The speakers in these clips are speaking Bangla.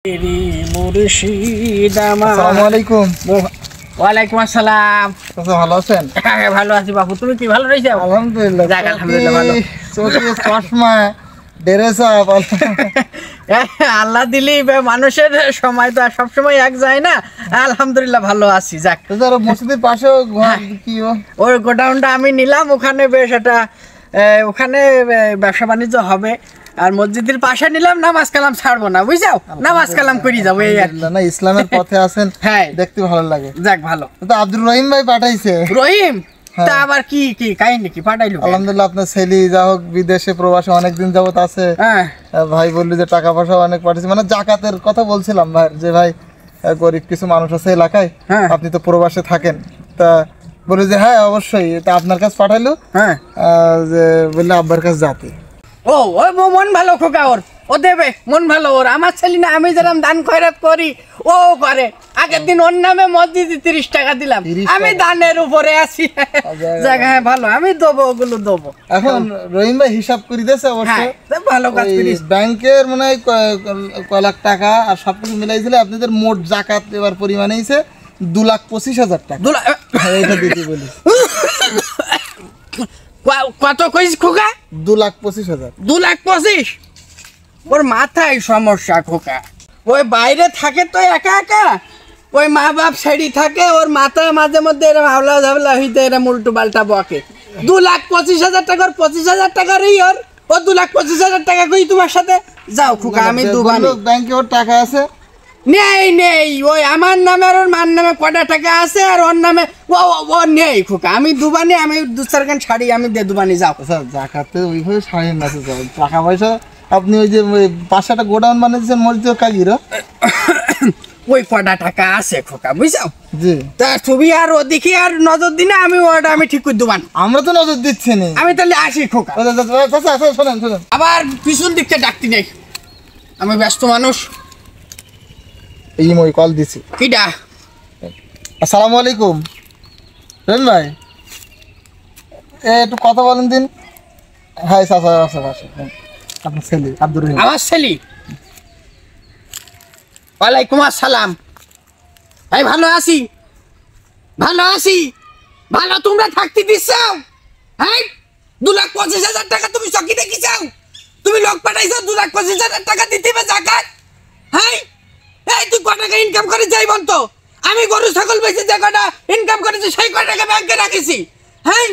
আসসালামু আলাইকুম। ওয়ালাইকুম আসসালাম। ভালো আছেন? ভালো আছি বাবু, তুমি কি ভালো রয়েছো? আলহামদুলিল্লাহ। আলহামদুলিল্লাহ ভালো। চশমা আল্লাহ দিলি মানুষের সময় তো সব সময় এক যায় না। আলহামদুলিল্লাহ ভালো আছি। যাক, মসজিদের পাশে কি ওই গোডাউনটা আমি নিলাম, ওখানে বেশ একটা ওখানে ব্যবসা বাণিজ্য হবে। আর মসজিদের পাশে নিলাম, নামাজ কালাম ছাড়বো না, বুঝছো? নামাজ কালাম করি যাবো এই আর না, ইসলামের পথে আছেন। হ্যাঁ, দেখতে ভালো লাগে। যাক ভালো। তো আব্দুর রহিম ভাই পাঠাইছে। রহিম তা আবার কি কি কাহিনী কি পাঠাইলো? আলহামদুলিল্লাহ, আপনার ছেলে যা হোক বিদেশে প্রবাসে অনেকদিন যাবত আছে। ভাই বললি যে টাকা পয়সা অনেক পাঠিয়েছে, মানে জাকাতের কথা বলছিলাম ভাই, যে ভাই গরিব কিছু মানুষ আছে এলাকায়, আপনি তো প্রবাসে থাকেন, তা বলে যে হ্যাঁ অবশ্যই, তা আপনার কাছে পাঠাইলো। হ্যাঁ, যে বললে আব্বার কাছে যাতে। ও ওই মন ভালো খোকা, ওর ও দেবে, মন ভালো ওর। আমার ছেলে না, আমি যেরকম দান খয়রাত করি ও করে। আগের দিন ওর নামে মসজিদে 30 টাকা দিলাম, আমি দানের উপরে আছি। জায়গায় ভালো, আমি দেবো, ওগুলো দেবো। এখন রহিম ভাই হিসাব করে দিয়েছে অবশ্য, ভালো কাজ করিস। ব্যাংকের মনে হয় কয় লাখ টাকা আর সবকিছু মিলাই দিলে আপনাদের মোট জাকাত এবার পরিমাণ হয়েছে 2,25,000 টাকা। এটা দিতে বলি। কত কইস খোকা? 2,25,000। 2,25,000? ওর মাথায় সমস্যা খোকা। ওই বাইরে থাকে তো একা একা, ওই মা বাপ ছেড়ি থাকে, ওর মাথা মাঝে মধ্যে এরকম হাওলা ঝাবলা হইতে এরকম উল্টো পাল্টা বকে। 2,25,000 টাকার 25,000 টাকারই ওর, ও 2,25,000 টাকা কই তোমার সাথে যাও খোকা, আমি দুবানি। ব্যাংকে ওর টাকা আছে? নেই নেই, ওই আমার নামে আর ওর মার নামে কটা টাকা আছে, আর ওর নামে ও নেই খোকা। আমি দুবানি, আমি 2-4 খান ছাড়ি, আমি দিয়ে দুবানি। যাও জাকাতে ওইভাবে ছাড়েন না, টাকা পয়সা আপনি ওই যে পাশে একটা গোডাউন বানিয়েছেন মসজিদের কাগির, ওই কটা টাকা আছে খোকা, বুঝছো? জি। তা তুমি আর ওদিকে আর নজর দিনা, আমি ওটা আমি ঠিক করে দুবান। আমরা তো নজর দিচ্ছি না। আমি তাহলে আসি খোকা। শোনেন শোনেন, আবার পিছন দিকটা ডাকতি নেই, আমি ব্যস্ত মানুষ। এই মই কল দিছি। কিডা? আসসালামু আলাইকুম রহিম ভাই, একটু কথা বলেন দিন। হ্যাঁ চাচা আছে পাশে, আপনার ছেলে আব্দুর রহিম। আমার ছেলে? ওয়ালাইকুম আসসালাম। এই ভালো আছি, ভালো আছি। ভালো তোমরা থাকতে দিচ্ছ? হ্যাঁ, 2,25,000 টাকা তুমি চকি দেখি চাও? তুমি লোক পাঠাইছো 2,25,000 টাকা দিতে হবে জাকাত? হ্যাঁ, এই তুই কত টাকা ইনকাম করে যাই বলতো? আমি গরু ছাগল বেচে যে কটা ইনকাম করেছি সেই কটা টাকা ব্যাংকে রাখিছি। হ্যাঁ,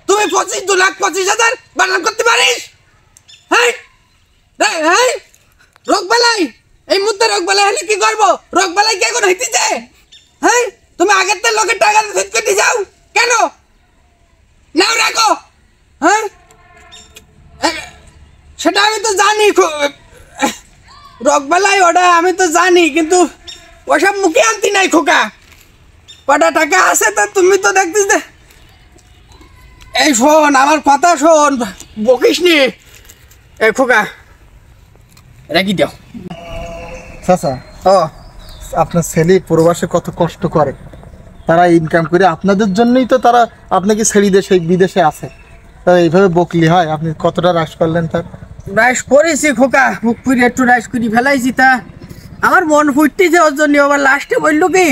তুমি 2,25,000 বানান করতে পারিস? হ্যাঁ হ্যাঁ, রোগ বালাই এই মুহূর্তে রোগ বালাই হলে কি করবো? রোগ বালাই কি এখন হইতেছে? হ্যাঁ, তুমি আগের তো লোকের টাকা ঠিক করতে যাও কেন? নাও রাখো। হ্যাঁ, সেটা আমি তো জানি, রোগ বালাই ওটা আমি তো জানি, কিন্তু ওসব মুখে আনতি নাই খোকা। কটা টাকা আছে তা তুমি তো দেখতেছ। এই শোন, আমার কথা শোন, বকিস নি। এই খোকা রেখে দাও। চাচা, ও আপনার ছেলে প্রবাসে কত কষ্ট করে, তারা ইনকাম করে আপনাদের জন্যই তো তারা আপনাকে ছেড়ে দিয়ে সেই বিদেশে আছে। তা এইভাবে বকলি হয়? আপনি কতটা রাশ করলেন তার? রাইস করেছি খোকা, বুক করে একটু রাইস করে ফেলাইছি। তা আমার মন ফুটতেছে ওর জন্য। আবার লাস্টে বললো কি,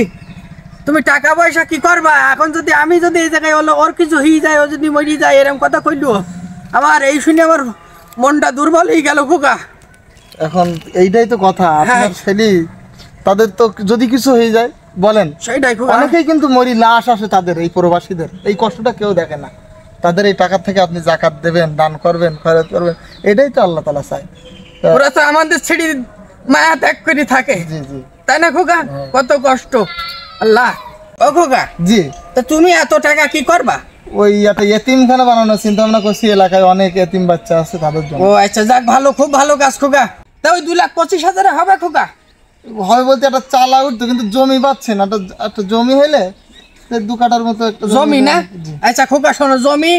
তুমি টাকা পয়সা কি করবা এখন? যদি আমি যদি এই জায়গায় হলো ওর কিছু হয়ে যায়, ও যদি মরি যায়, এরকম কথা কইলো। আবার এই শুনে আমার মনটা দুর্বল হয়ে গেল খোকা। এখন এইটাই তো কথা, আপনার ছেলে তাদের তো যদি কিছু হয়ে যায় বলেন, সেইটাই খোকা। অনেকেই কিন্তু মরি লাশ আসে তাদের, এই প্রবাসীদের এই কষ্টটা কেউ দেখে না। তাদের এই টাকা থেকে আপনি জাকাত দেবেন, দান করবেন, খয়রাত করবেন, এটাই তো আল্লাহ তাআলা চায়। ওরা তো আমাদের ছেড়ে মায়া ত্যাগ করে থাকে, জি জি, তাই না খোকা? কত কষ্ট আল্লাহ। ও খোকা, জি। তা তুমি এত টাকা কি করবা? ওই একটা এতিমখানা বানানোর চিন্তা ভাবনা করছি, এলাকায় অনেক এতিম বাচ্চা আছে তাদের জন্য। ও আচ্ছা, যাক ভালো, খুব ভালো কাজ খোকা। তা ওই 2,25,000 হবে খোকা? হয় বলতে একটা চালা উঠতো, কিন্তু জমি পাচ্ছে না। একটা জমি হইলে 2 কাঠার মতো একটা জমি না? আচ্ছা খোকা শোনো, জমি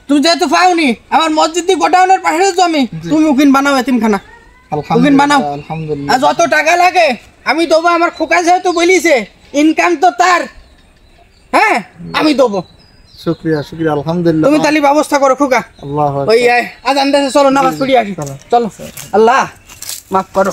তুমি যেহেতু পাওনি, আমার মসজিদ গোডাউনের পাশে জমি, তুমি উকিন বানাও এতিমখানা, উকিন বানাও। আলহামদুলিল্লাহ, আর যত টাকা লাগে আমি দেবো। আমার খোকা যেহেতু বলিছে ইনকাম তো তার, হ্যাঁ আমি দেবো। শুকরিয়া শুকরিয়া, আলহামদুলিল্লাহ। তুমি তাহলে ব্যবস্থা করো খোকা। আল্লাহ ওই আজান দেশে চলো, নামাজ পড়ি আসি। চলো, আল্লাহ মাফ করো।